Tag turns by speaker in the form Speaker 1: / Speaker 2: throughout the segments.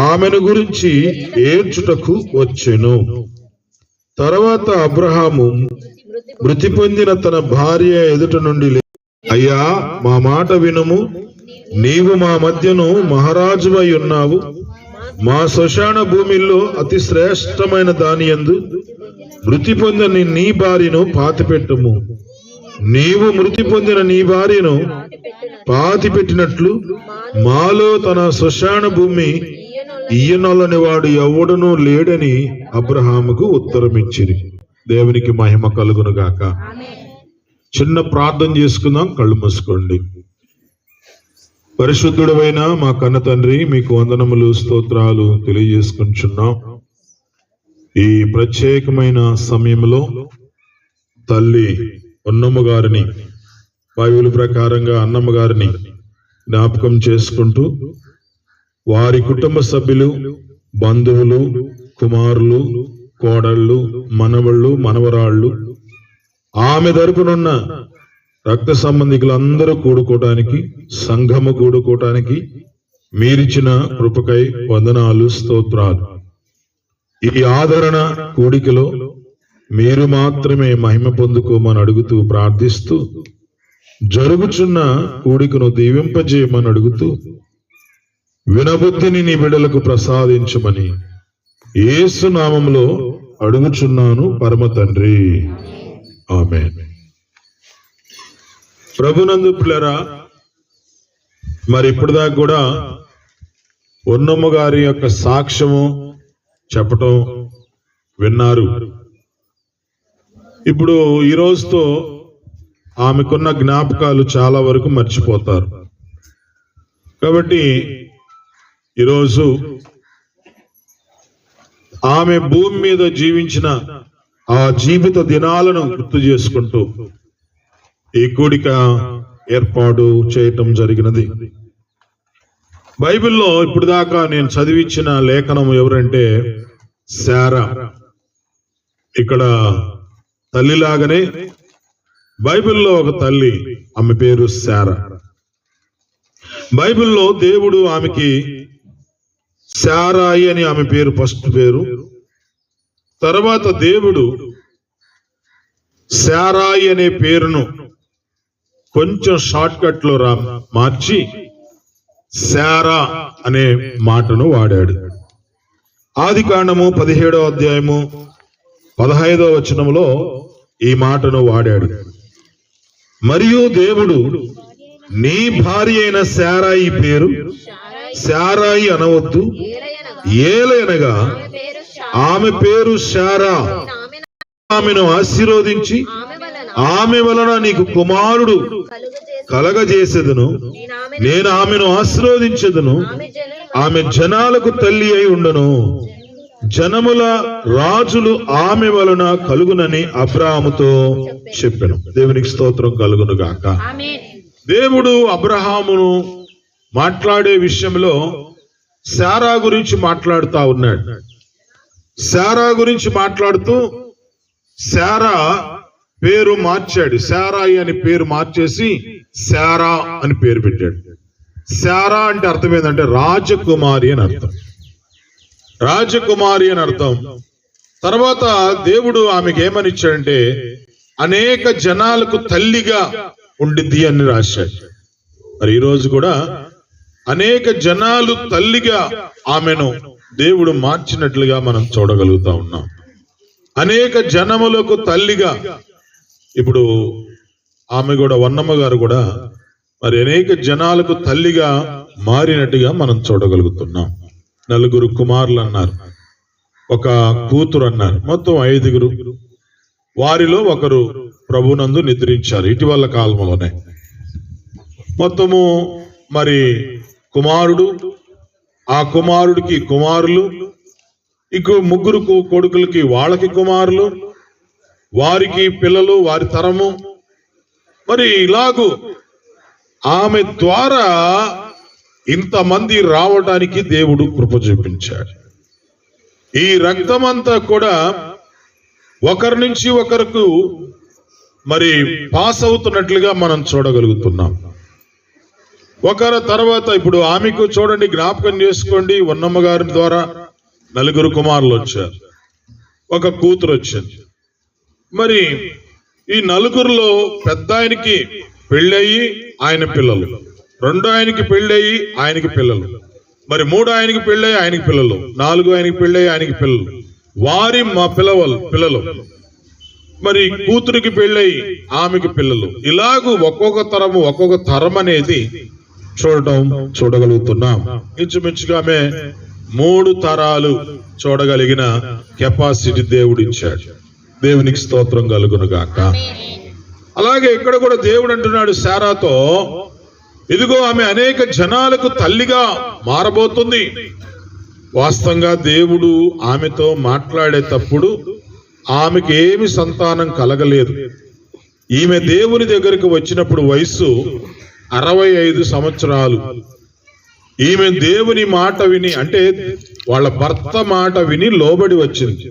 Speaker 1: ఆమెను గురించి ఏడ్చుటకు వచ్చెను. తర్వాత అబ్రహాము మృతి పొందిన తన భార్య ఎదుట నుండి, అయ్యా మా మాట వినుము, నీవు మా మధ్యను మహారాజువై ఉన్నావు. మా శ్మశాన భూమిలో అతి శ్రేష్టమైన దాని యందు మృతి పొందిన నీ భార్యను పాతిపెట్టుము. నీవు మృతి పొందిన నీ భార్యను పాతిపెట్టినట్లు మాలో తన శ్మశాన భూమి ఇయ్యనొల్లని వాడు ఎవడునూ లేడని అబ్రహాముకు ఉత్తరమిచ్చిరి. దేవునికి మహిమ కలుగును గాక. చిన్న ప్రార్థన చేసుకుందాం. కళ్ళు మూసుకోండి. పరిశుద్ధుడైన మా కన్న తండ్రి, మీకు వందనములు, స్తోత్రాలు తెలియజేసుకుంటున్నాం. ఈ ప్రత్యేకమైన సమయంలో తల్లి అన్నమ్మ గారిని, బైబిల్ ప్రకారంగా అన్నమ్మ గారిని జ్ఞాపకం చేసుకుంటూ వారి కుటుంబ సభ్యులు, బంధువులు, కుమారులు, కోడళ్ళు, మనవళ్ళు, మనవరాళ్ళు, ఆమె తరపునున్న రక్త సంబంధికులందరూ కూడుకోవటానికి, సంఘము కూడుకోవటానికి మీరిచ్చిన కృపకై వందనాలు, స్తోత్రాలు. ఈ ఆదరణ కూడికలో మీరు మాత్రమే మహిమ పొందుకోమని అడుగుతూ ప్రార్థిస్తూ, జరుగుచున్న కూడికను దీవింపజేయమని అడుగుతూ, వినబుద్ధిని నీ బిడ్డలకు ప్రసాదించమని యేసు నామములో అడుగుచున్నాను పరమ తండ్రి, ఆమేన్. ప్రభునందు పిల్లరా, మరి ఇప్పటిదాకా కూడా ఉన్నమ్మ గారి యొక్క సాక్ష్యము చెప్పటం విన్నారు. ఇప్పుడు ఈ రోజుతో ఆమెకున్న జ్ఞాపకాలు చాలా వరకు మర్చిపోతారు. కాబట్టి ఈరోజు ఆమె భూమి మీద జీవించిన ఆ జీవిత దినాలను గుర్తు చేసుకుంటూ ఈ కూడిక ఏర్పాటు చేయటం జరిగినది. బైబిల్లో ఇప్పుడు దాకా నేను చదివించిన లేఖనం ఎవరంటే శారా. ఇక్కడ తల్లిలాగానే బైబిల్లో ఒక తల్లి, ఆమె పేరు శారా. బైబిల్లో దేవుడు ఆమెకి శారాయి అని ఆమె పేరు, ఫస్ట్ పేరు. తర్వాత దేవుడు శారాయి అనే పేరును కొంచెం షార్ట్ కట్ లో మార్చి శారా అనే మాటను వాడాడు. ఆదికాండము 17వ అధ్యాయము 15వ వచనంలో ఈ మాటను వాడాడు. మరియు దేవుడు, నీ భార్య అయిన శారాయి పేరు శారాయి అనవద్దు, ఏలయనగా ఆమె పేరు శారా. ఆమెను ఆశీర్వదించి ఆమె వలన నీకు కుమారుడు కలగజేసేదను. నేను ఆమెను ఆశీర్వదించదును. ఆమె జనాలకు తల్లి అయి ఉండను. జనముల రాజులు ఆమె వలన కలుగునని అబ్రహాముతో చెప్పాను. దేవునికి స్తోత్రం కలుగును గాక. దేవుడు అబ్రహామును మాట్లాడే విషయంలో శారా గురించి మాట్లాడుతా ఉన్నాడు. శారా గురించి మాట్లాడుతూ శారా పేరు మార్చాడు. శారాయి అని పేరు మార్చేసి శారా అని పేరు పెట్టాడు. శారా అంటే అర్థం ఏంటంటే రాజకుమారి అని అర్థం. రాజకుమారి అని అర్థం. తర్వాత దేవుడు ఆమెకి ఏమని ఇచ్చాడంటే అనేక జనాలకు తల్లిగా ఉండిద్ది అని రాశాడు. మరి ఈరోజు కూడా అనేక జనాలు తల్లిగా ఆమెను దేవుడు మార్చినట్లుగా మనం చూడగలుగుతా ఉన్నాం. అనేక జనములకు తల్లిగా ఇప్పుడు ఆమె కూడా, వన్నమ్మ గారు కూడా మరి అనేక జనాలకు తల్లిగా మారినట్టుగా మనం చూడగలుగుతున్నాం. 4 కుమారులు అన్నారు, ఒక కూతురు అన్నారు, మొత్తం 5. వారిలో ఒకరు ప్రభునందు నిద్రించారు ఇటీవల కాలంలోనే. మొత్తము మరి కుమారుడు, ఆ కుమారుడికి కుమారులు, ఇక 3 కొడుకులకి వాళ్ళకి కుమారులు, వారికి పిల్లలు, వారి తరము. మరి ఇలాగూ ఆమె ద్వారా ఇంతమంది రావడానికి దేవుడు కృప చూపించాడు. ఈ రక్తమంతా కూడా ఒకరి నుంచి ఒకరికి మరి పాస్ అవుతున్నట్లుగా మనం చూడగలుగుతున్నాం. ఒకరి తర్వాత ఇప్పుడు ఆమెకు చూడండి, జ్ఞాపకం చేసుకోండి, ఉన్నమ్మ గారి ద్వారా 4 కుమారులు వచ్చారు, ఒక కూతురు వచ్చింది. మరి ఈ 4లో పెద్ద ఆయనకి పెళ్ళయి ఆయన పిల్లలు, 2 ఆయనకి పెళ్ళయి ఆయనకి పిల్లలు, మరి 3 ఆయనకి పెళ్ళయి ఆయనకి పిల్లలు, 4 ఆయనకి పెళ్ళయి ఆయనకి పిల్లలు, వారి మా పిల్లలు, మరి కూతురికి పెళ్ళయి ఆమెకి పిల్లలు, ఇలాగూ ఒక్కొక్క తరం అనేది చూడగలుగుతున్నాం. ఇంచుమించుగా ఆమె 3 తరాలు చూడగలిగిన కెపాసిటీ దేవుడు ఇచ్చాడు. దేవునికి స్తోత్రం కలుగును గాక. అలాగే ఇక్కడ కూడా దేవుడు అంటున్నాడు శారాతో, ఇదిగో ఆమె అనేక జనాలకు తల్లిగా మారబోతుంది. వాస్తవంగా దేవుడు ఆమెతో మాట్లాడేటప్పుడు ఆమెకి ఏమి సంతానం కలగలేదు. ఈమె దేవుని దగ్గరికి వచ్చినప్పుడు వయస్సు 65 సంవత్సరాలు. ఈమె దేవుని మాట విని, అంటే వాళ్ళ భర్త మాట విని లోబడి వచ్చింది.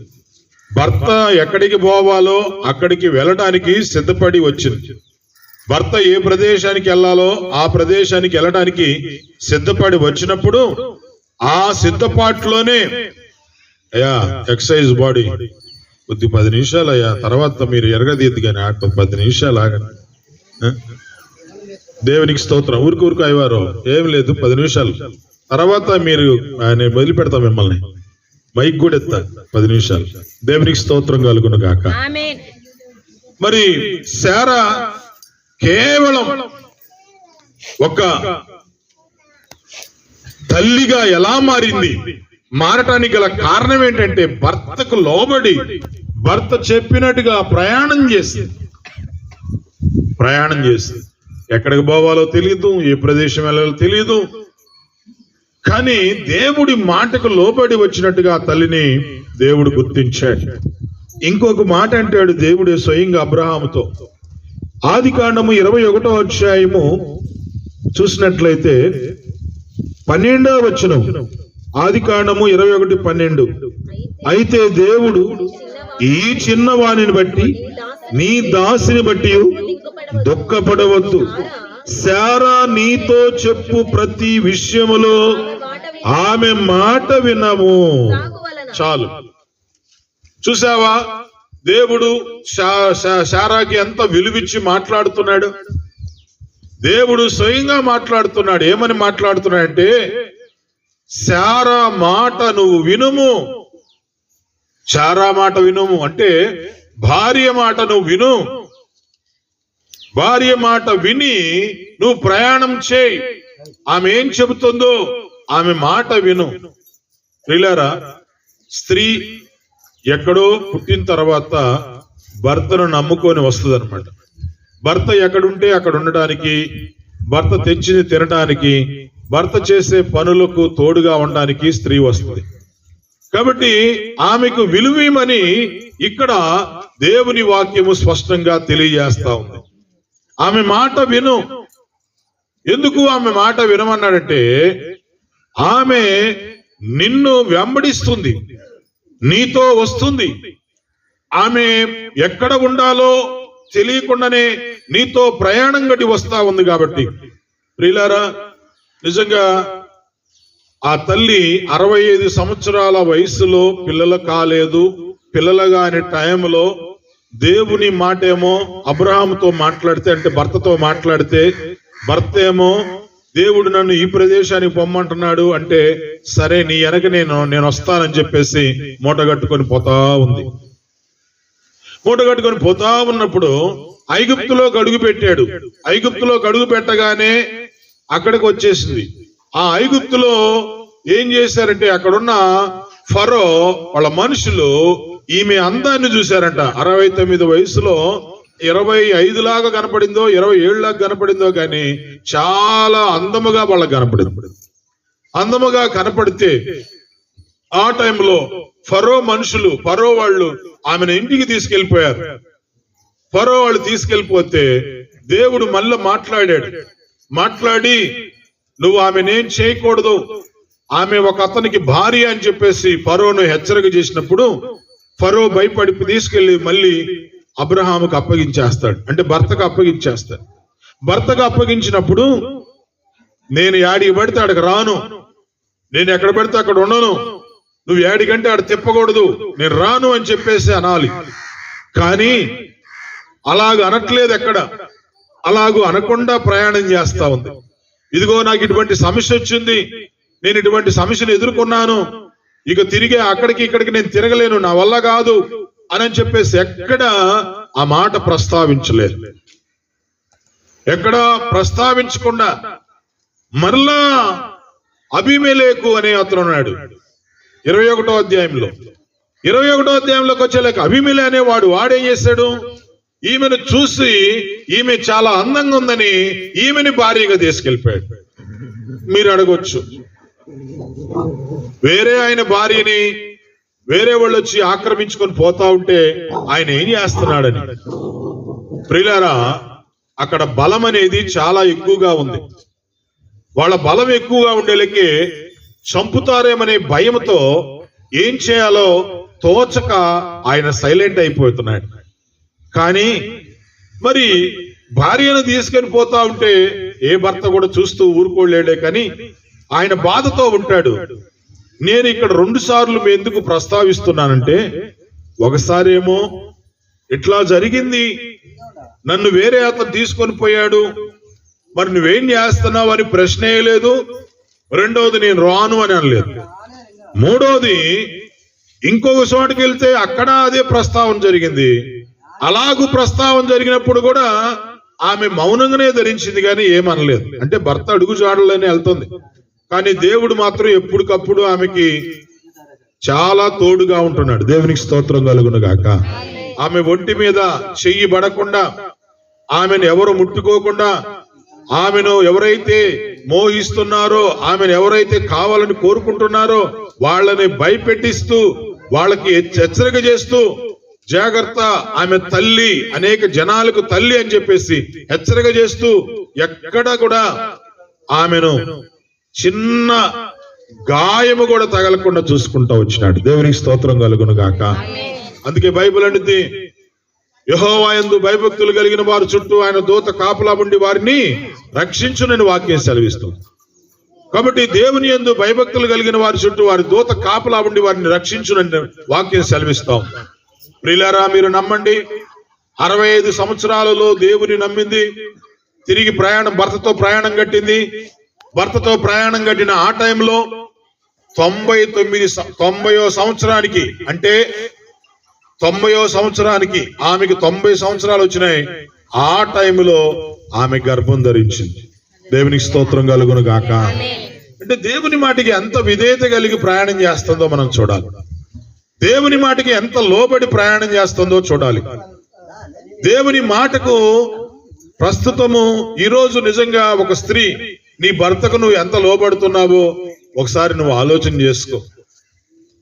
Speaker 1: భర్త ఎక్కడికి పోవాలో అక్కడికి వెళ్ళడానికి సిద్ధపడి వచ్చింది. భర్త ఏ ప్రదేశానికి వెళ్ళాలో ఆ ప్రదేశానికి వెళ్ళడానికి సిద్ధపడి వచ్చినప్పుడు ఆ సిద్ధపాటులోనే, అయ్యా ఎక్సర్సైజ్ బాడీ కొద్ది 10 నిమిషాలు అయ్యా, తర్వాత మీరు ఎరగదీద్దు కానీ 10 నిమిషాలు ఆగండి. దేవునికి స్తోత్రం. ఊరికి అయ్యారు, ఏం లేదు 10 నిమిషాలు తర్వాత మీరు నేను వదిలిపెడతా మిమ్మల్ని, మైక్ కూడా ఎత్తా 10 నిమిషాలు. దేవునికి స్తోత్రం కలుగును గాక. మరి శారా కేవలం ఒక తల్లిగా ఎలా మారింది? మారటానికి గల కారణం ఏంటంటే భర్తకు లోబడి భర్త చెప్పినట్టుగా ప్రయాణం చేసి ఎక్కడికి పోవాలో తెలియదు, ఏ ప్రదేశం వెళ్ళాలో తెలియదు, కానీ దేవుడి మాటకు లోబడి వచ్చినట్టుగా తల్లిని దేవుడు గుర్తించాడు. ఇంకొక మాట అంటాడు దేవుడు స్వయంగా అబ్రహాముతో. ఆదికాండము 21వ అధ్యాయము చూసినట్లయితే 12వ వచనం. ఆదికాండము 21:12. అయితే దేవుడు ఈ చిన్నవాణిని బట్టి నీ దాసిని బట్టి దుఃఖపడవద్దు, శారా నీతో చెప్పు ప్రతి విషయములో ఆమె మాట వినము. చాలు. చూసావా, దేవుడు శారాకి ఎంత విలువిచ్చి మాట్లాడుతున్నాడు. దేవుడు స్వయంగా మాట్లాడుతున్నాడు. ఏమని మాట్లాడుతున్నాడంటే, శారా మాట నువ్వు వినుము. శారా మాట వినుము అంటే భార్య మాట నువ్వు విను. భార్య మాట విని నువ్వు ప్రయాణం చేయి. ఆమె ఏం చెబుతుందో ఆమె మాట విను. ప్రియులారా, స్త్రీ ఎక్కడో పుట్టిన తర్వాత భర్తను నమ్ముకొని వస్తుంది అనమాట. భర్త ఎక్కడుంటే అక్కడ ఉండడానికి, భర్త తెచ్చింది తినడానికి, భర్త చేసే పనులకు తోడుగా ఉండడానికి స్త్రీ వస్తుంది. కాబట్టి ఆమెకు విలువమని ఇక్కడ దేవుని వాక్యము స్పష్టంగా తెలియజేస్తా ఉంది. ఆమె మాట విను. ఎందుకు ఆమె మాట వినమన్నాడంటే, ఆమె నిన్ను వెంబడిస్తుంది, నీతో వస్తుంది. ఆమె ఎక్కడ ఉండాలో తెలియకుండానే నీతో ప్రయాణం గడి వస్తా ఉంది. కాబట్టి ప్రియులారా, నిజంగా ఆ తల్లి 65 సంవత్సరాల వయసులో పిల్లలు కాలేదు. పిల్లలు కాని టైంలో దేవుని మాట ఏమో అబ్రహాముతో మాట్లాడితే, అంటే భర్తతో మాట్లాడితే, భర్త ఏమో దేవుడు నన్ను ఈ ప్రదేశానికి పొమ్మంటున్నాడు అంటే, సరే నీ వెనక నేను వస్తానని చెప్పేసి మూటగట్టుకొని పోతా ఉంది. మూటగట్టుకొని పోతా ఉన్నప్పుడు ఐగుప్తులోకి అడుగు పెట్టాడు. ఐగుప్తులోకి అడుగు పెట్టగానే అక్కడికి వచ్చేసింది. ఆ ఐగుప్తులో ఏం చేశారంటే, అక్కడున్న ఫరో వాళ్ళ మనుషులు ఈమె అందాన్ని చూశారంట. 69 వయసులో 25 లాగా కనపడిందో 27 లాగా కనపడిందో కానీ చాలా అందముగా వాళ్ళకి కనపడింది. అందముగా కనపడితే ఆ టైంలో ఫరో మనుషులు, ఫరో వాళ్ళు ఆమెను ఇంటికి తీసుకెళ్లిపోయారు. ఫరో వాళ్ళు తీసుకెళ్లిపోతే దేవుడు మళ్ళా మాట్లాడి నువ్వు ఆమెనేం చేయకూడదు, ఆమె ఒక అతనికి భార్య అని చెప్పేసి ఫరోను హెచ్చరిక చేసినప్పుడు ఫరో భయపడి తీసుకెళ్లి మళ్ళీ అబ్రహాముకు అప్పగించేస్తాడు. అంటే భర్తకు అప్పగించేస్తాడు. భర్తకు అప్పగించినప్పుడు నేను యాడికి పడితే ఆడికి రాను, నేను ఎక్కడ పడితే అక్కడ ఉండను, నువ్వు యాడికంటే ఆడ తిప్పకూడదు, నేను రాను అని చెప్పేసి అనాలి. కానీ అలాగ అనట్లేదు, ఎక్కడ అలాగూ అనకుండా ప్రయాణం చేస్తా ఉంది. ఇదిగో నాకు ఇటువంటి సమస్య వచ్చింది, నేను ఇటువంటి సమస్యను ఎదుర్కొన్నాను, ఇక తిరిగే అక్కడికి ఇక్కడికి నేను తిరగలేను, నా వల్ల కాదు అని చెప్పేసి ఎక్కడ ఆ మాట ప్రస్తావించలేదు. ఎక్కడ ప్రస్తావించకుండా మరలా అబీమెలెకు అనే అతను ఉన్నాడు 21వ అధ్యాయంలో. 21వ అధ్యాయంలోకి వచ్చేలేక అబీమెలెకు అనేవాడు వాడేం చేశాడు, ఈమెను చూసి ఈమె చాలా అందంగా ఉందని ఈమెని భార్యగా తీసుకెళ్ళిపోయాడు. మీరు అడగొచ్చు, వేరే ఆయన భార్యని వేరే వాళ్ళు వచ్చి ఆక్రమించుకొని పోతా ఉంటే ఆయన ఏం చేస్తున్నాడని. ప్రియులారా, అక్కడ బలం అనేది చాలా ఎక్కువగా ఉంది. వాళ్ళ బలం ఎక్కువగా ఉండేలకి చంపుతారేమనే భయంతో ఏం చేయాలో తోచక ఆయన సైలెంట్ అయిపోతున్నాడు. కానీ మరి భార్యను తీసుకొని పోతా ఉంటే ఏ భర్త కూడా చూస్తూ ఊరుకోలేడే, కానీ ఆయన బాధతో ఉంటాడు. నేను ఇక్కడ 2 సార్లు ఎందుకు ప్రస్తావిస్తున్నానంటే, ఒకసారేమో ఇట్లా జరిగింది, నన్ను వేరే అతను తీసుకొని పోయాడు, మరి నువ్వేం చేస్తున్నావు అని ప్రశ్న వేయలేదు. రెండవది నేను రాను అని అనలేదు. మూడోది ఇంకొక చోటుకి వెళ్తే అక్కడ అదే ప్రస్తావన జరిగింది. అలాగూ ప్రస్తావన జరిగినప్పుడు కూడా ఆమె మౌనంగానే ధరించింది, కానీ ఏమనలేదు. అంటే భర్త అడుగు జాడలోనే వెళ్తుంది, కానీ దేవుడు మాత్రం ఎప్పటికప్పుడు ఆమెకి చాలా తోడుగా ఉంటున్నాడు. దేవునికి స్తోత్రం కలుగును గాక. ఆమె ఒంటి మీద చెయ్యి పడకుండా, ఆమెను ఎవరు ముట్టుకోకుండా, ఆమెను ఎవరైతే మోహిస్తున్నారో, ఆమెను ఎవరైతే కావాలని కోరుకుంటున్నారో వాళ్ళని భయపెట్టిస్తూ, వాళ్ళకి హెచ్చరిక చేస్తూ, జాగ్రత్త, ఆమె తల్లి, అనేక జనాలకు తల్లి అని చెప్పేసి హెచ్చరిక చేస్తూ ఎక్కడ కూడా ఆమెను చిన్న గాయము కూడా తగలకుండా చూసుకుంటూ వచ్చినాడు. దేవునికి స్తోత్రం కలుగును గాక. అందుకే బైబిల్ అంటుంది, యెహోవా యందు భయభక్తులు కలిగిన వారి చుట్టూ ఆయన దూత కాపలా ఉండి వారిని రక్షించునని వాక్యం సెలవిస్తుంది. కాబట్టి దేవుని యందు భయభక్తులు కలిగిన వారి చుట్టూ వారి దూత కాపలా ఉండి వారిని రక్షించునని వాక్యం సెలవిస్తాం. ప్రియులారా, మీరు నమ్మండి, 65 సంవత్సరాలలో దేవుని నమ్మింది, తిరిగి భర్తతో ప్రయాణం కట్టింది. భర్తతో ప్రయాణం కట్టిన ఆ టైంలో 90వ సంవత్సరానికి, అంటే 90వ సంవత్సరానికి ఆమెకి 90 సంవత్సరాలు వచ్చినాయి. ఆ టైంలో ఆమె గర్భం ధరించింది. దేవునికి స్తోత్రం కలుగును గాక. అంటే దేవుని మాటకి ఎంత విధేయత కలిగి ప్రయాణం చేస్తుందో మనం చూడాలి. దేవుని మాటకి ఎంత లోబడి ప్రయాణం చేస్తుందో చూడాలి. దేవుని మాటకు ప్రస్తుతము ఈరోజు నిజంగా ఒక స్త్రీ నీ భర్తకు నువ్వు ఎంత లోబడుతున్నావో ఒకసారి నువ్వు ఆలోచన చేసుకో.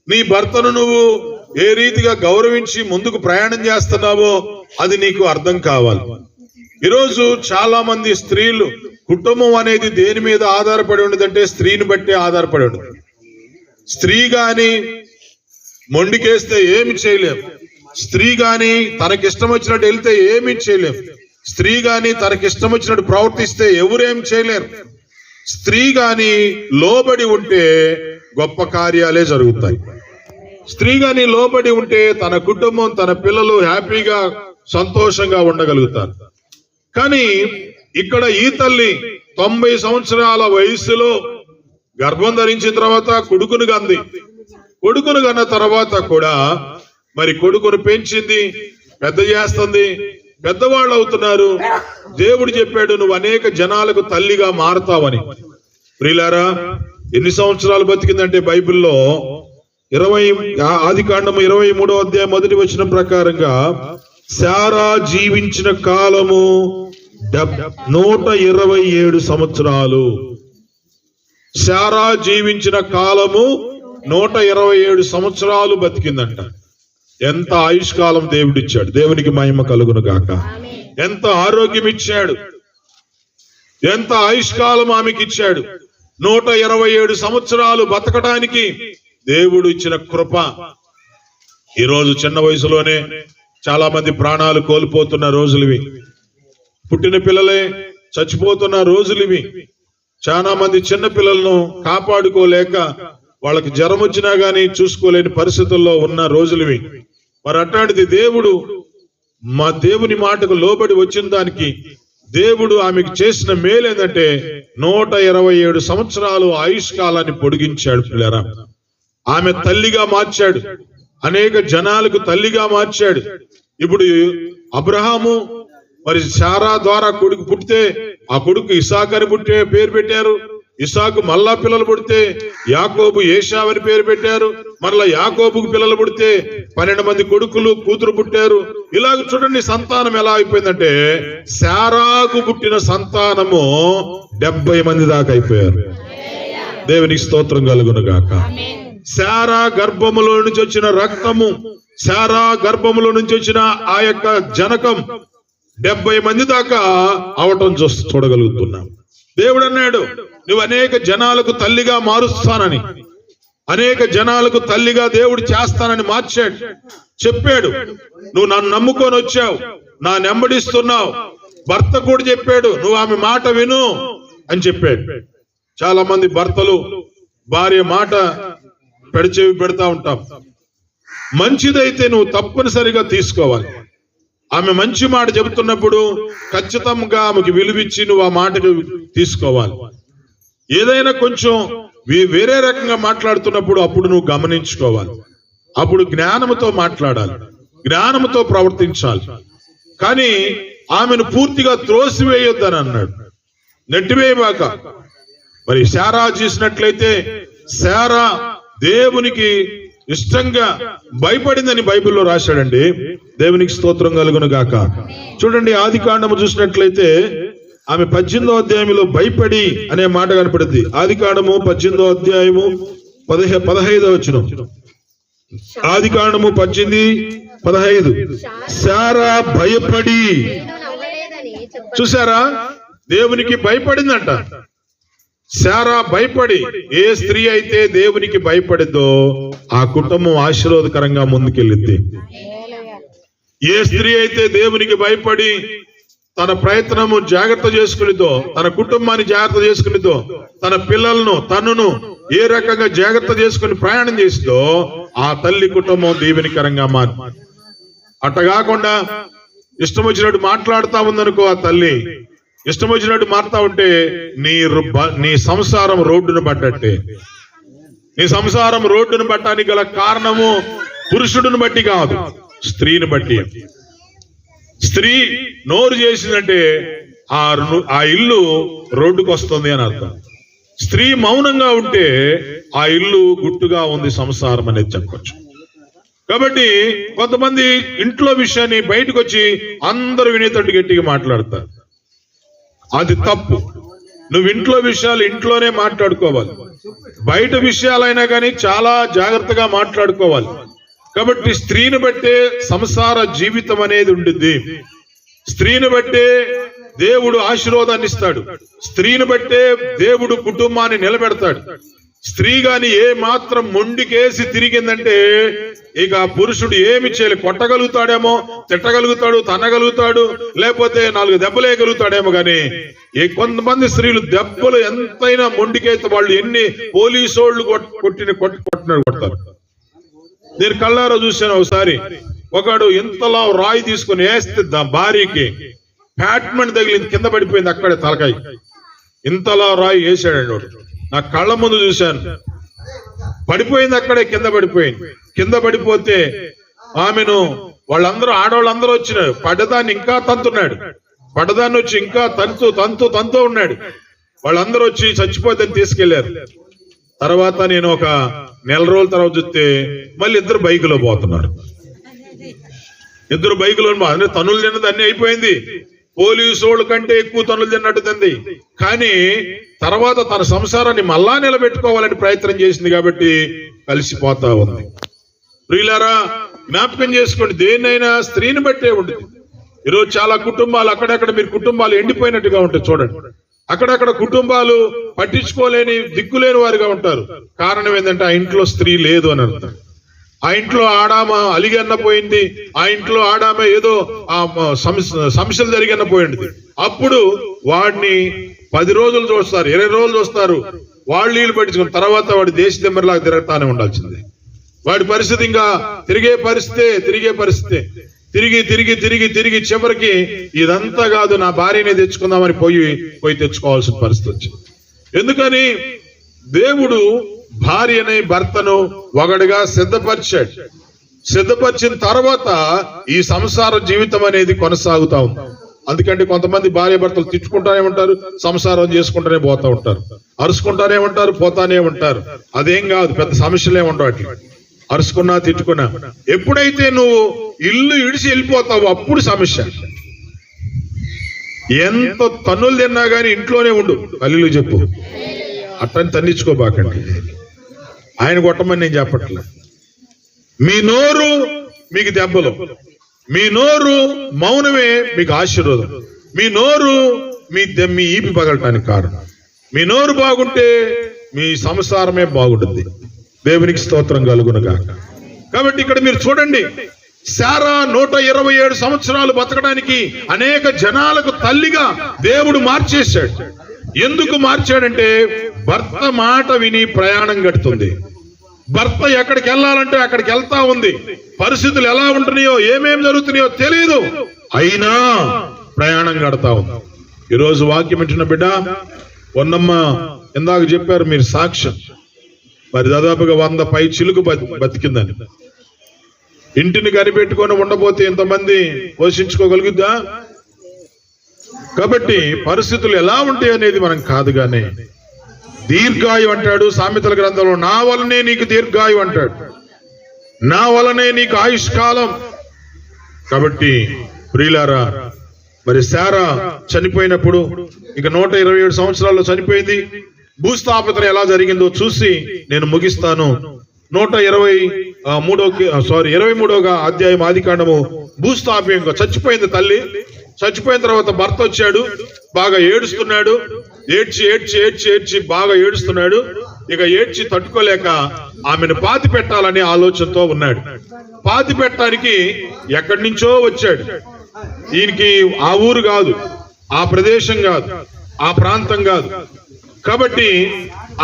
Speaker 1: నీ భర్తను నువ్వు ఏ రీతిగా గౌరవించి ముందుకు ప్రయాణం చేస్తున్నావో అది నీకు అర్థం కావాలి. ఈరోజు చాలా మంది స్త్రీలు, కుటుంబం అనేది దేని మీద ఆధారపడి ఉండదంటే స్త్రీని బట్టే ఆధారపడి ఉండదు. స్త్రీ గాని మొండికేస్తే ఏమి చేయలేం, స్త్రీ గాని తనకిష్టం వచ్చినట్టు వెళ్తే ఏమి చేయలేం, స్త్రీ గాని తనకిష్టం వచ్చినట్టు ప్రవర్తిస్తే ఎవరేం చేయలేరు. స్త్రీ గాని లోబడి ఉంటే గొప్ప కార్యాలే జరుగుతాయి. స్త్రీ గాని లోబడి ఉంటే తన కుటుంబం, తన పిల్లలు హ్యాపీగా సంతోషంగా ఉండగలుగుతారు. కానీ ఇక్కడ ఈ తల్లి 90 సంవత్సరాల వయసులో గర్భం ధరించిన తర్వాత కొడుకును కంది. కొడుకును కన్న తర్వాత కూడా మరి కొడుకును పెంచింది, పెద్ద చేస్తుంది, పెద్దవాళ్ళు అవుతున్నారు. దేవుడు చెప్పాడు, నువ్వు అనేక జనాలకు తల్లిగా మారతావని. ప్రియులారా, ఎన్ని సంవత్సరాలు బతికిందంటే బైబిల్లో ఆదికాండము 23వ అధ్యాయం 1వ వచనం ప్రకారంగా శారా జీవించిన కాలము 127 సంవత్సరాలు. శారా జీవించిన కాలము 127 సంవత్సరాలు బతికిందంట. ఎంత ఆయుష్కాలం దేవుడిచ్చాడు. దేవునికి మహిమ కలుగును గాక. ఎంత ఆరోగ్యం ఇచ్చాడు, ఎంత ఆయుష్కాలం ఆమెకి ఇచ్చాడు. 127 సంవత్సరాలు బతకడానికి దేవుడు ఇచ్చిన కృప. ఈరోజు చిన్న వయసులోనే చాలా మంది ప్రాణాలు కోల్పోతున్న రోజులు ఇవి. పుట్టిన పిల్లలే చచ్చిపోతున్న రోజులు ఇవి. చాలా మంది చిన్న పిల్లలను కాపాడుకోలేక వాళ్ళకి జ్వరం వచ్చినా గానీ చూసుకోలేని పరిస్థితుల్లో ఉన్న రోజులవి. మరి అట్లాంటిది దేవుడు మా దేవుని మాటకు లోబడి వచ్చిన దానికి దేవుడు ఆమెకు చేసిన మేలు ఏంటంటే 127 సంవత్సరాలు ఆయుష్ కాలాన్ని పొడిగించాడు పిల్లరా. ఆమె తల్లిగా మార్చాడు, అనేక జనాలకు తల్లిగా మార్చాడు. ఇప్పుడు అబ్రహాము మరి శారా ద్వారా కొడుకు పుట్టితే ఆ కొడుకు ఇసాకు అని పేరు పెట్టారు. ఇసాకు మళ్ళా పిల్లలు పుడితే యాకోబు ఏషావు అని పేరు పెట్టారు. మరలా యాకోబుకు పిల్లలు పుడితే 12 మంది కొడుకులు కూతురు పుట్టారు. ఇలాగ చూడండి సంతానం ఎలా అయిపోయిందంటే శారాకు పుట్టిన సంతానము 70 మంది దాకా అయిపోయారు. దేవునికి స్తోత్రం కలుగును గాక. శారా గర్భములో నుంచి వచ్చిన రక్తము, శారా గర్భములో నుంచి వచ్చిన ఆ యొక్క జనకం 70 మంది దాకా అవటం చూడగలుగుతున్నాం. దేవుడు అన్నాడు, నువ్వు అనేక జనాలకు తల్లిగా మారుస్తానని, అనేక జనాలకు తల్లిగా దేవుడు చేస్తానని మార్చాడు, చెప్పాడు. నువ్వు నన్ను నమ్ముకొని వచ్చావు, నా నెమ్మడిస్తున్నావు. భర్త కూడా చెప్పాడు, నువ్వు ఆమె మాట విను అని చెప్పాడు. చాలా మంది భర్తలు భార్య మాట పెడచెవి పెడతా ఉంటాం. మంచిదైతే నువ్వు తప్పనిసరిగా తీసుకోవాలి. ఆమె మంచి మాట చెబుతున్నప్పుడు ఖచ్చితంగా ఆమెకు విలువిచ్చి నువ్వు ఆ మాటకు తీసుకోవాలి. ఏదైనా కొంచెం వేరే రకంగా మాట్లాడుతున్నప్పుడు అప్పుడు నువ్వు గమనించుకోవాలి. అప్పుడు జ్ఞానముతో మాట్లాడాలి, జ్ఞానముతో ప్రవర్తించాలి. కానీ ఆమెను పూర్తిగా త్రోసివేయొద్దని అన్నాడు, నెట్టివేయబాక. మరి శారా చూసినట్లయితే శారా దేవునికి ఇష్టంగా భయపడిందని బైబిల్లో రాశాడండి. దేవునికి స్తోత్రం కలుగును గాక. చూడండి ఆదికాండము చూసినట్లయితే ఆమె 18వ అధ్యాయంలో భయపడి అనే మాట కనపడుద్ది. ఆదికాండము 18వ అధ్యాయము 15వ వచనం. ఆదికాండము 18:15. శారా భయపడి, చూసారా, దేవునికి భయపడిందంట. శారా భయపడి, ఏ స్త్రీ అయితే దేవునికి భయపడిందో ఆ కుటుంబం ఆశీర్వాదకరంగా ముందుకెళ్ళింది. ఏ స్త్రీ అయితే దేవునికి భయపడి తన ప్రయత్నము జాగ్రత్త చేసుకునిదో, తన కుటుంబాన్ని జాగ్రత్త చేసుకునిదో, తన పిల్లలను తన్నును ఏ రకంగా జాగ్రత్త చేసుకుని ప్రయాణం చేసిందో ఆ తల్లి కుటుంబం దీవెనికరంగా మారి. అట్టగాకుండా ఇష్టం వచ్చినట్టు మాట్లాడుతా ఉందనుకో ఆ తల్లి, ఇష్టం వచ్చినట్టు మారుతా ఉంటే నీ సంసారం రోడ్డును పడ్డట్టే. నీ సంసారం రోడ్డును పట్టడానికి గల కారణము పురుషుడిని బట్టి కాదు, స్త్రీని బట్టి. స్త్రీ నోరు చేసిందంటే ఆ ఇల్లు రోడ్డుకు వస్తుంది అని అర్థం. స్త్రీ మౌనంగా ఉంటే ఆ ఇల్లు గుట్టుగా ఉంది సంసారం అనేది చెప్పచ్చు. కాబట్టి కొంతమంది ఇంట్లో విషయాన్ని బయటకు వచ్చి అందరూ వినేటట్టు గట్టిగా మాట్లాడతారు. అది తప్పు. నువ్వు ఇంట్లో విషయాలు ఇంట్లోనే మాట్లాడుకోవాలి. బయట విషయాలైనా కానీ చాలా జాగ్రత్తగా మాట్లాడుకోవాలి. కాబట్టి స్త్రీని బట్టే సంసార జీవితం అనేది ఉండిద్ది. స్త్రీని బట్టే దేవుడు ఆశీర్వాదాన్ని ఇస్తాడు. స్త్రీని బట్టే దేవుడు కుటుంబాన్ని నిలబెడతాడు. స్త్రీ గాని ఏ మాత్రం మొండికేసి తిరిగిందంటే ఇక పురుషుడు ఏమి చేయలే. కొట్టగలుగుతాడేమో, తిట్టగలుగుతాడు, తన్నగలుగుతాడు, లేకపోతే 4 దెబ్బలేయగలుగుతాడేమో. కానీ కొంతమంది స్త్రీలు దెబ్బలు ఎంతైనా మొండికైతే వాళ్ళు ఎన్ని పోలీసోళ్ళు కొడతారు. నేను కళ్ళారా చూశాను. ఒకసారి ఒకడు ఇంతలా రాయి తీసుకుని వేస్తే భార్యకి ఫ్యాట్మెంట్ తగిలింది, కింద పడిపోయింది అక్కడే తలకాయ. ఇంతలా రాయి వేసాడండి వాడు. నా కళ్ళ ముందు చూశాను. పడిపోయింది అక్కడే, కింద పడిపోయింది. కింద పడిపోతే ఆమెను వాళ్ళందరూ ఆడవాళ్ళందరూ వచ్చినారు. పడ్డదాన్ని ఇంకా తంతున్నాడు. పడ్డదాన్ని వచ్చి ఇంకా తంతూ ఉన్నాడు. వాళ్ళందరూ వచ్చి చచ్చిపోద్దని తీసుకెళ్లారు. తర్వాత నేను ఒక నెల రోజుల తర్వాత చూస్తే మళ్ళీ 2 బైకులో పోతున్నారు. 2 బైకులో తనులు తిన్నది అన్ని అయిపోయింది. పోలీసు వాళ్ళ కంటే ఎక్కువ తనులు తిన్నట్టు తింది. కానీ తర్వాత తన సంసారాన్ని మళ్ళా నిలబెట్టుకోవాలని ప్రయత్నం చేసింది కాబట్టి కలిసిపోతా ఉంది. ప్రియులారా, జ్ఞాపకం చేసుకోండి, దేన్నైనా స్త్రీని బట్టే ఉంటుంది. ఈరోజు చాలా కుటుంబాలు అక్కడక్కడ మీరు కుటుంబాలు ఎండిపోయినట్టుగా ఉంటాయి. చూడండి, అక్కడక్కడ కుటుంబాలు పట్టించుకోలేని దిక్కులేని వారిగా ఉంటారు. కారణం ఏంటంటే ఆ ఇంట్లో స్త్రీ లేదు అని అర్థం. ఆ ఇంట్లో ఆడామ అలిగన్న పోయింది, ఆ ఇంట్లో ఆడామ ఏదో సమస్యలు జరిగన్న పోయింది. అప్పుడు వాడిని 10 రోజులు చూస్తారు, 20 రోజులు చూస్తారు, వాళ్ళు నీళ్ళు పట్టించుకున్న తర్వాత వాడి దేశ దిమ్మరిలాగా తిరగతానే ఉండాల్సిందే. వాడి పరిస్థితి ఇంకా తిరిగే పరిస్థితే తిరిగి చివరికి ఇదంతా కాదు, నా భార్యనే తెచ్చుకుందామని పోయి తెచ్చుకోవాల్సిన పరిస్థితి వచ్చింది. ఎందుకని? దేవుడు భార్యని భర్తను ఒకటిగా సిద్ధపరిచిన తర్వాత ఈ సంసార జీవితం అనేది కొనసాగుతా ఉంది. అందుకంటే కొంతమంది భార్య భర్తలు తిట్టుకుంటానే ఉంటారు, సంసారం చేసుకుంటూనే పోతా ఉంటారు, అరుచుకుంటానే ఉంటారు, పోతానే ఉంటారు. అదేం కాదు, పెద్ద సమస్యలే ఉండవు అట్లా, అరుచుకున్నా తిట్టుకున్నా. ఎప్పుడైతే నువ్వు ఇల్లు ఇడిచి వెళ్ళిపోతావు అప్పుడు సమస్య. ఎంత తన్నులు తిన్నా గానీ ఇంట్లోనే ఉండు, హల్లెలూయా చెప్పు. అట్టని తన్నించుకోబాకండి, ఆయన కొట్టమని నేను చెప్పట్లే. మీ నోరు మీకు దెబ్బలు, మీ నోరు మౌనమే మీకు ఆశీర్వాదం, మీ నోరు మీ ఈపి పగలటానికి కారణం. మీ నోరు బాగుంటే మీ సంసారమే బాగుంటుంది. దేవునికి స్తోత్రం కలుగునుగాక. కాబట్టి ఇక్కడ మీరు చూడండి, శారా 127 సంవత్సరాలు బతకడానికి అనేక జనాలకు తల్లిగా దేవుడు మార్చేశాడు. ఎందుకు మార్చాడంటే భర్త మాట విని ప్రయాణం గడుతుంది. భర్త ఎక్కడికి వెళ్ళాలంటే అక్కడికి వెళ్తా ఉంది. పరిస్థితులు ఎలా ఉంటున్నాయో ఏమేం జరుగుతున్నాయో తెలియదు, అయినా ప్రయాణం గడతా ఉంది. ఈరోజు వాక్యం వింటున్న బిడ్డ, పొన్నమ్మ ఇందాక చెప్పారు మీరు సాక్ష్యం, మరి దాదాపుగా 100 పై చిలుకు బతికిందని. ఇంటిని కనిపెట్టుకొని ఉండబోతే ఇంతమంది పోషించుకోగలుగుద్దా? కాబట్టి పరిస్థితులు ఎలా ఉంటాయి అనేది మనం కాదు, గానే దీర్ఘాయు అంటాడు సామెతల గ్రంథంలో. నా వలనే నీకు దీర్ఘాయు అంటాడు, నా వలనే నీకు ఆయుష్కాలం. కాబట్టి ప్రియులారా, మరి శారా చనిపోయినప్పుడు ఇక 127 సంవత్సరాల్లో చనిపోయింది. భూస్థాపితం ఎలా జరిగిందో చూసి నేను ముగిస్తాను. 23వ అధ్యాయం ఆదికాండము. భూస్థాపితంగా చచ్చిపోయింది తల్లి. చచ్చిపోయిన తర్వాత భర్త వచ్చాడు, బాగా ఏడుస్తున్నాడు. ఏడ్చి బాగా ఏడుస్తున్నాడు. ఇక ఏడ్చి తట్టుకోలేక ఆమెను పాతి పెట్టాలనే ఆలోచనతో ఉన్నాడు. పాతి పెట్టడానికి ఎక్కడి నుంచో వచ్చాడు. ఈయనకి ఆ ఊరు కాదు, ఆ ప్రదేశం కాదు, ఆ ప్రాంతం కాదు. కాబట్టి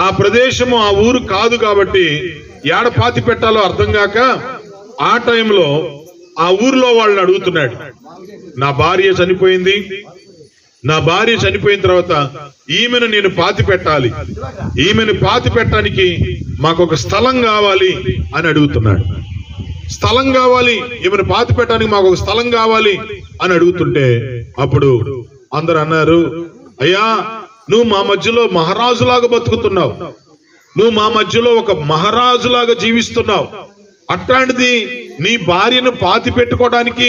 Speaker 1: ఆ ప్రదేశము ఆ ఊరు కాదు. కాబట్టి ఏడ పాతి పెట్టాలో అర్థం కాక ఆ టైంలో ఆ ఊర్లో వాళ్ళని అడుగుతున్నాడు. నా భార్య చనిపోయింది, నా భార్య చనిపోయిన తర్వాత ఈమెను నేను పాతి పెట్టాలి, ఈమెను పాతి పెట్టడానికి మాకు ఒక స్థలం కావాలి అని అడుగుతున్నాడు. స్థలం కావాలి, ఈమెను పాతి పెట్టడానికి మాకు ఒక స్థలం కావాలి అని అడుగుతుంటే అప్పుడు అందరు అన్నారు, అయ్యా నువ్వు మా మధ్యలో మహారాజులాగా బతుకుతున్నావు, నువ్వు మా మధ్యలో ఒక మహారాజులాగా జీవిస్తున్నావు. అట్లాంటిది నీ భార్యను పాతి పెట్టుకోవడానికి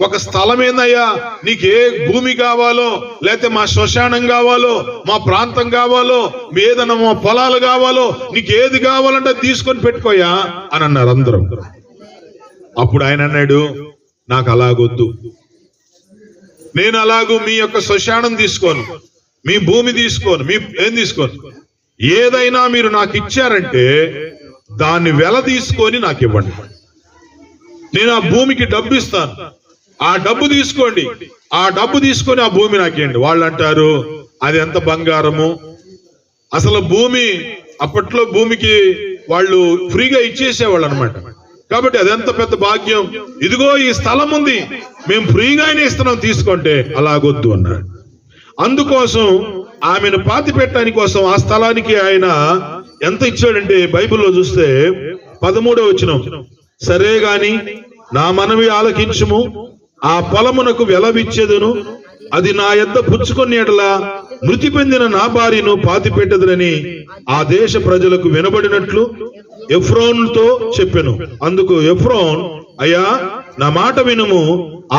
Speaker 1: ఒక స్థలం ఏందయ్యా? నీకు ఏ భూమి కావాలో, లేకపోతే మా శ్మశానం కావాలో, మా ప్రాంతం కావాలో, ఏదైనా మా పొలాలు కావాలో, నీకు ఏది కావాలంటే తీసుకొని పెట్టుకోయా అని అన్నారు అందరూ. అప్పుడు ఆయన అన్నాడు, నాకు అలాగొద్దు, నేను అలాగూ మీ యొక్క శ్మశానం తీసుకోను, మీ భూమి తీసుకోను, మీ ఏం తీసుకోను. ఏదైనా మీరు నాకు ఇచ్చారంటే దాన్ని వెల తీసుకొని నాకు ఇవ్వండి, నేను ఆ భూమికి డబ్బు ఇస్తాను, ఆ డబ్బు తీసుకోండి, ఆ డబ్బు తీసుకొని ఆ భూమి నాకేండి. వాళ్ళు అంటారు, అది ఎంత బంగారము, అసలు భూమి అప్పట్లో భూమికి వాళ్ళు ఫ్రీగా ఇచ్చేసేవాళ్ళు అనమాట. కాబట్టి అదెంత పెద్ద భాగ్యం, ఇదిగో ఈ స్థలం ఉంది, మేము ఫ్రీగానే ఇస్తున్నాం, తీసుకుంటే అలాగొద్దు అన్నాడు. అందుకోసం ఆమెను పాతి పెట్టడానికి కోసం ఆ స్థలానికి ఆయన ఎంత ఇచ్చాడంటే బైబిల్లో చూస్తే 13వ వచనం, సరే గాని నా మనవి ఆలకించుము, ఆ పొలమునకు వెలవిచ్చేదును, అది నా యొద్ద పుచ్చుకొని ఎడల మృతి పొందిన నా భార్యను పాతి పెట్టదునని ఆ దేశ ప్రజలకు వినబడినట్లు ఎఫ్రోనుతో చెప్పెను. అందుకు ఎఫ్రోన్, అయ్యా నా మాట వినుము,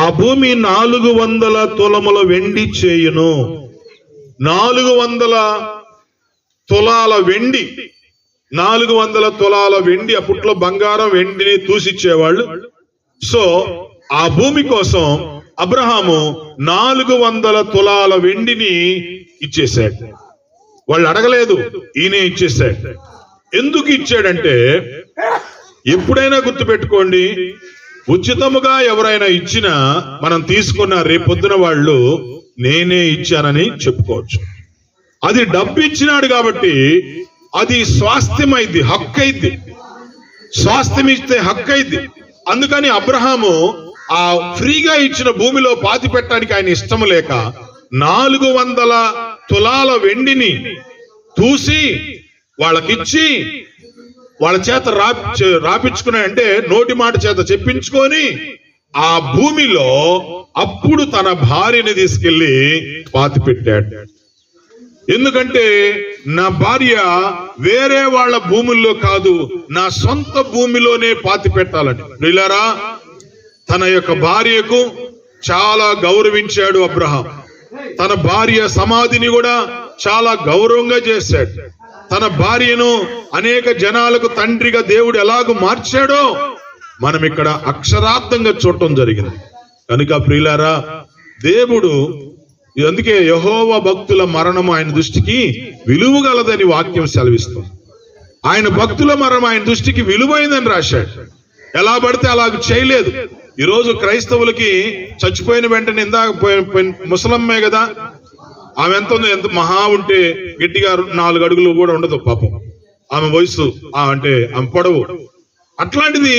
Speaker 1: ఆ భూమి 400 తులముల వెండి చేయును. 400 తులాల వెండి, 400 తులాల వెండి. అప్పట్లో బంగారం వెండిని తూసిచ్చేవాళ్ళు. సో ఆ భూమి కోసం అబ్రహాము 400 తులాల వెండిని ఇచ్చేశాడు. వాళ్ళు అడగలేదు, ఈయనే ఇచ్చేశాడు. ఎందుకు ఇచ్చాడంటే, ఎప్పుడైనా గుర్తుపెట్టుకోండి, ఉచితముగా ఎవరైనా ఇచ్చినా మనం తీసుకున్న రేపొద్దున వాళ్ళు నేనే ఇచ్చానని చెప్పుకోవచ్చు. అది డబ్బు ఇచ్చినాడు కాబట్టి అది స్వాస్థ్యమైంది, హక్కు అయింది. స్వాస్థ్యం ఇస్తే హక్కు అయింది. అందుకని అబ్రహాము ఆ ఫ్రీగా ఇచ్చిన భూమిలో పాతి పెట్టడానికి ఆయన ఇష్టం లేక 400 తులాల వెండిని తూసి వాళ్ళకిచ్చి వాళ్ళ చేత రాపించుకుని, అంటే నోటి మాట చేత చెప్పించుకొని ఆ భూమిలో అప్పుడు తన భార్యని తీసుకెళ్లి పాతి పెట్టాడు. ఎందుకంటే నా భార్య వేరే వాళ్ళ భూముల్లో కాదు, నా సొంత భూమిలోనే పాతి పెట్టాలని. ప్రియులారా, తన యొక్క భార్యకు చాలా గౌరవించాడు అబ్రహాం. తన భార్య సమాధిని కూడా చాలా గౌరవంగా చేశాడు. తన భార్యను అనేక జనాలకు తండ్రిగా దేవుడు ఎలాగూ మార్చాడో మనం ఇక్కడ అక్షరార్థంగా చూడటం జరిగింది. కనుక ప్రియులారా, దేవుడు అందుకే యెహోవా భక్తుల మరణం ఆయన దృష్టికి విలువ గలదని వాక్యం సెలవిస్తుంది. ఆయన భక్తుల మరణం ఆయన దృష్టికి విలువైందని రాశాడు. ఎలా పడితే అలాగ చేయలేదు. ఈరోజు క్రైస్తవులకి చచ్చిపోయిన వెంటనే ఇందాక ముసలమ్మే కదా, ఆమె ఎంత ఉందో, ఎంత మహా ఉంటే గట్టిగా 4 అడుగులు కూడా ఉండదు పాపం ఆమె వయసు, అంటే ఆమె పొడవు. అట్లాంటిది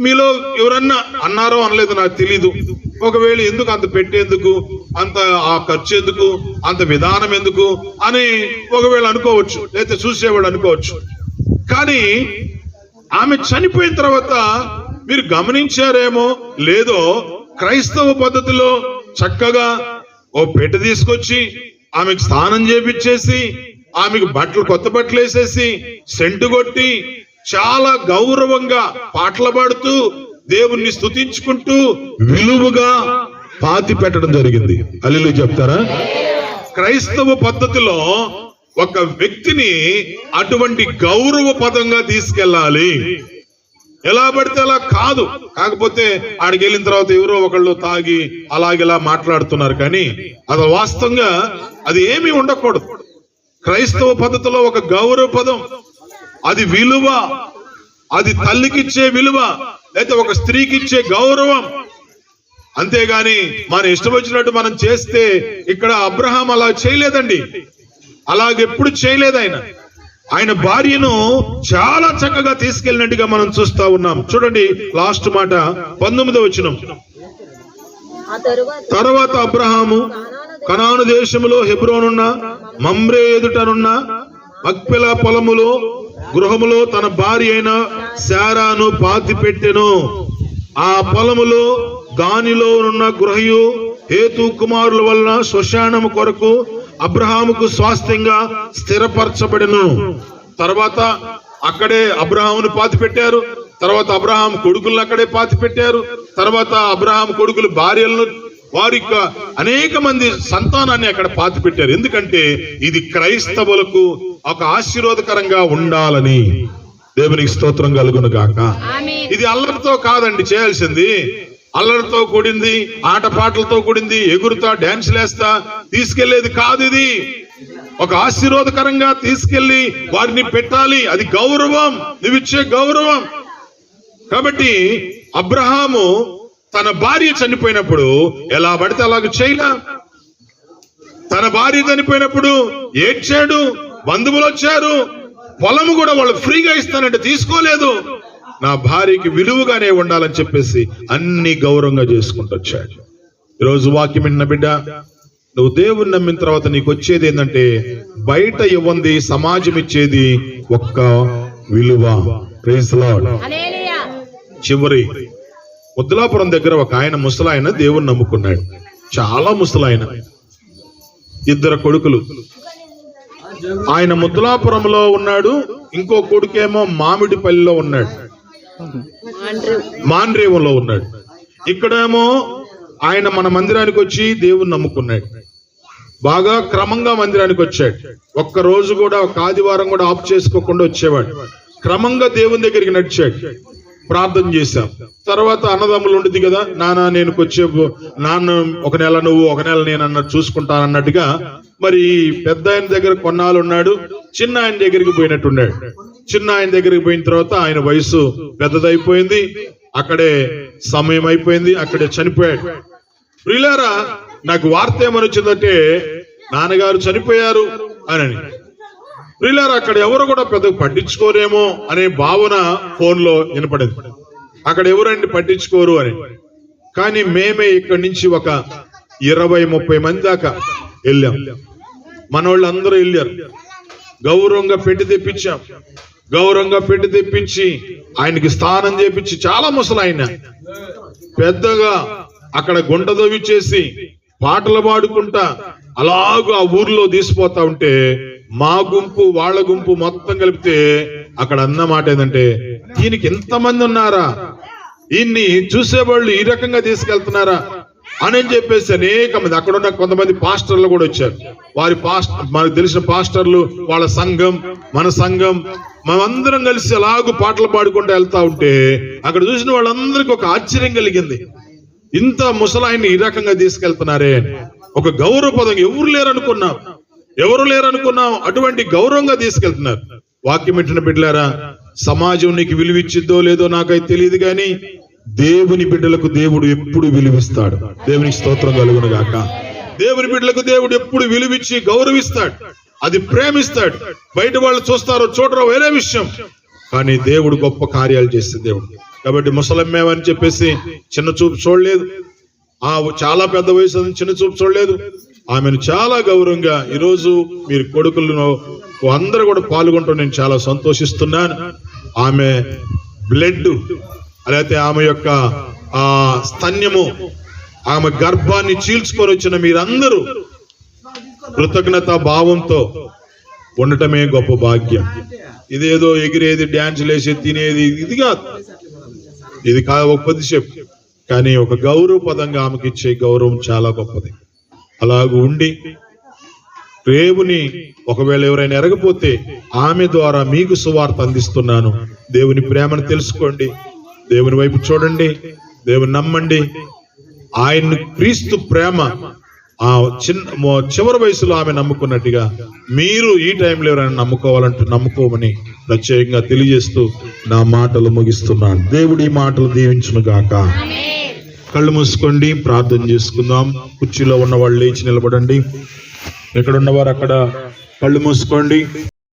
Speaker 1: మీలో ఎవరన్నా అన్నారో అనలేదు నాకు తెలీదు. ఒకవేళ ఎందుకు అంత పెట్టేందుకు, అంత ఆ ఖర్చు ఎందుకు, అంత విధానం ఎందుకు అని ఒకవేళ అనుకోవచ్చు, లేకపోతే చూసేవాడు అనుకోవచ్చు. కానీ ఆమె చనిపోయిన తర్వాత మీరు గమనించారేమో లేదో, క్రైస్తవ పద్ధతిలో చక్కగా ఓ పెట్టె తీసుకొచ్చి ఆమెకు స్నానం చేపిచ్చేసి, ఆమెకు కొత్త బట్టలు వేసేసి, సెంటు కొట్టి చాలా గౌరవంగా పాటలు పాడుతూ దేవుణ్ణి స్తుతించుకుంటూ విలువగా పాతి పెట్టడం జరిగింది. హల్లెలూయా చెప్తారా? క్రైస్తవ పద్ధతిలో ఒక వ్యక్తిని అటువంటి గౌరవ పదంగా తీసుకెళ్ళాలి. ఎలా పడితే అలా కాదు. కాకపోతే ఆడికి వెళ్ళిన తర్వాత ఎవరో ఒకళ్ళు తాగి అలాగేలా మాట్లాడుతున్నారు, కానీ అది వాస్తవంగా అది ఏమీ ఉండకూడదు. క్రైస్తవ పద్ధతిలో ఒక గౌరవ పదం, అది విలువ, అది తల్లికిచ్చే విలువ, లేకపోతే ఒక స్త్రీకి ఇచ్చే గౌరవం. అంతేగాని మన ఇష్టం వచ్చినట్టు మనం చేస్తే, ఇక్కడ అబ్రహాం అలా చేయలేదండి. అలాగెప్పుడు చేయలేదు. ఆయన భార్యను చాలా చక్కగా తీసుకెళ్ళినట్టుగా మనం చూస్తా ఉన్నాం. చూడండి లాస్ట్ మాట 19వ వచనం. తర్వాత అబ్రహాము కనాను దేశములో హెబ్రోనున్న మమ్రే ఎదుటనున్న మక్పెలా పొలములో గృహములో తన భార్య అయిన శారాను పాతి పెట్టెను. ఆ పొలములో దానిలో ఉన్న గృహయు హేతు కుమారుల వలన శ్మశానము కొరకు అబ్రహాముకు స్వాస్థ్యంగా స్థిరపరచబడెను. తర్వాత అక్కడే అబ్రహామును పాతి పెట్టారు. తర్వాత అబ్రహాం కొడుకులను అక్కడే పాతి పెట్టారు. తర్వాత అబ్రహాం కొడుకులు భార్యలను, వారి అనేక మంది సంతానాన్ని అక్కడ పాతి పెట్టారు. ఎందుకంటే ఇది క్రైస్తవులకు ఒక ఆశీర్వాదకరంగా ఉండాలని. దేవునికి స్తోత్రం కలుగును గాక. ఇది అల్లరితో కాదండి చేయాల్సింది. అల్లరితో కూడింది, ఆటపాటలతో కూడింది, ఎగురుతా డాన్స్ లేస్తా తీసుకెళ్లేది కాదు. ఇది ఒక ఆశీర్వాదకరంగా తీసుకెళ్లి వారిని పెట్టాలి. అది గౌరవం, నువ్విచ్చే గౌరవం. కాబట్టి అబ్రహాము తన భార్య చనిపోయినప్పుడు ఎలా పడితే అలాగ చేయలా. తన భార్య చనిపోయినప్పుడు ఏడ్చాడు, బంధువులు వచ్చారు, పొలము కూడా వాళ్ళు ఫ్రీగా ఇస్తానంటే తీసుకోలేదు. నా భార్యకి విలువగానే ఉండాలని చెప్పేసి అన్ని గౌరవంగా చేసుకుంటూ వచ్చాడు. ఈరోజు వాక్యం విన్న బిడ్డ, నువ్వు దేవుని నమ్మిన తర్వాత నీకు వచ్చేది ఏంటంటే, బయట ఇవ్వంది సమాజం ఇచ్చేది ఒక్క విలువ. Praise lord. చివరి ముద్దులాపురం దగ్గర ఒక ఆయన ముసలాయన దేవుని నమ్ముకున్నాడు. చాలా ముసలాయన, 2 కొడుకులు. ఆయన ముద్దులాపురంలో ఉన్నాడు, ఇంకో కొడుకేమో మామిడిపల్లిలో ఉన్నాడు, మాండ్రేవంలో ఉన్నాడు. ఇక్కడేమో ఆయన మన మందిరానికి వచ్చి దేవుని నమ్ముకున్నాడు. బాగా క్రమంగా మందిరానికి వచ్చాడు. ఒక్క రోజు కూడా, ఒక ఆదివారం కూడా ఆఫ్ చేసుకోకుండా వచ్చేవాడు. క్రమంగా దేవుని దగ్గరికి నడిచాడు. ప్రార్థన చేశాం. తర్వాత అన్నదమ్ములు ఉంటుంది కదా, నాన్న నేను వచ్చే, నాన్న 1 నెల నువ్వు 1 నెల నేను అన్నట్టు చూసుకుంటానన్నట్టుగా. మరి పెద్ద ఆయన దగ్గర కొన్నాళ్ళు ఉన్నాడు, చిన్న ఆయన దగ్గరికి పోయినట్టున్నాడు. చిన్న ఆయన దగ్గరికి పోయిన తర్వాత ఆయన వయసు పెద్దదైపోయింది, అక్కడే సమయం అయిపోయింది, అక్కడే చనిపోయాడు. ప్రియులారా, నాకు వార్త ఏమని వచ్చిందంటే, నాన్నగారు చనిపోయారు, అని. ప్రియులారా, అక్కడ ఎవరు కూడా పెద్దగా పట్టించుకోరేమో అనే భావన ఫోన్లో వినపడింది. అక్కడ ఎవరండి పట్టించుకోరు అని. కానీ మేమే ఇక్కడి నుంచి ఒక 20-30 మంది దాకా వెళ్ళాం. మనోళ్ళు అందరూ వెళ్ళారు. గౌరవంగా పెట్టి తెప్పించాం. గౌరవంగా పెట్టి తెప్పించి ఆయనకి స్నానం చేపించి, చాలా ముసలాయన పెద్దగా అక్కడ గుంట దవ్విచ్చేసి పాటలు పాడుకుంటా అలాగూ ఆ ఊర్లో తీసిపోతా ఉంటే మా గుంపు వాళ్ళ గుంపు మొత్తం కలిపితే అక్కడ అన్న మాట ఏంటంటే, ఈయనకి ఎంతమంది ఉన్నారా, ఈయన్ని చూసేవాళ్ళు ఈ రకంగా తీసుకెళ్తున్నారా అని చెప్పేసి అనేక మంది అక్కడ ఉన్న కొంతమంది పాస్టర్లు కూడా వచ్చారు. వారి మనకు తెలిసిన పాస్టర్లు, వాళ్ళ సంఘం, మన సంఘం, మేమందరం కలిసి అలాగూ పాటలు పాడుకుంటూ వెళ్తా ఉంటే అక్కడ చూసిన వాళ్ళందరికీ ఒక ఆశ్చర్యం కలిగింది. ఇంత ముసలాయిని ఈ రకంగా తీసుకెళ్తున్నారే, ఒక గౌరవ పదం. ఎవరు లేరనుకున్నాం అటువంటి గౌరవంగా తీసుకెళ్తున్నారు. వాక్యం పెట్టిన బిడ్డలారా, సమాజం నీకు విలువిచ్చిద్దో లేదో నాకైతే తెలియదు, కానీ దేవుని బిడ్డలకు దేవుడు ఎప్పుడు విలువిస్తాడు. దేవునికి స్తోత్రం కలుగును గాక. దేవుని బిడ్డలకు దేవుడు ఎప్పుడు విలువిచ్చి గౌరవిస్తాడు, అది ప్రేమిస్తాడు. బయట వాళ్ళు చూస్తారో చూడరో వేరే విషయం, కానీ దేవుడు గొప్ప కార్యాలు చేస్తే దేవుడు. కాబట్టి ముసలమ్మేమని చెప్పేసి చిన్న చూపు చూడలేదు. చాలా పెద్ద వయసు చిన్న చూపు చూడలేదు. ఆమెను చాలా గౌరవంగా ఈరోజు మీరు కొడుకులను అందరూ కూడా పాల్గొంటూ నేను చాలా సంతోషిస్తున్నాను. ఆమె బ్లడ్ అలాగే ఆమె యొక్క స్తన్యము, ఆమె గర్భాన్ని చీల్చుకొని వచ్చిన మీరందరూ కృతజ్ఞత భావంతో ఉండటమే గొప్ప భాగ్యం. ఇదేదో ఎగిరేది, డ్యాన్సులు వేసి తినేది ఇది కాదు. ఇది కాదు ఒక కొద్దిసేపు, కానీ ఒక గౌరవ పదంగా ఆమెకి ఇచ్చే గౌరవం చాలా గొప్పది. అలాగూ ఉండి దేవుని ఒకవేళ ఎవరైనా ఎరగపోతే ఆమె ద్వారా మీకు సువార్త అందిస్తున్నాను. దేవుని ప్రేమను తెలుసుకోండి, దేవుని వైపు చూడండి, దేవుని నమ్మండి. ఆయన్ని క్రీస్తు ప్రేమ ఆ చివరి వయసులో ఆమె నమ్ముకున్నట్టుగా మీరు ఈ టైంలో ఎవరైనా నమ్ముకోమని ప్రత్యేకంగా తెలియజేస్తూ నా మాటలు ముగిస్తున్నాను. దేవుడి ఈ మాటలు దీవించును గాక. కళ్ళు మూసుకోండి, ప్రార్థన చేసుకుందాం. కుర్చీలో ఉన్న వాళ్ళు లేచి నిలబడండి. ఎక్కడ ఉన్నవారు అక్కడ కళ్ళు మూసుకోండి.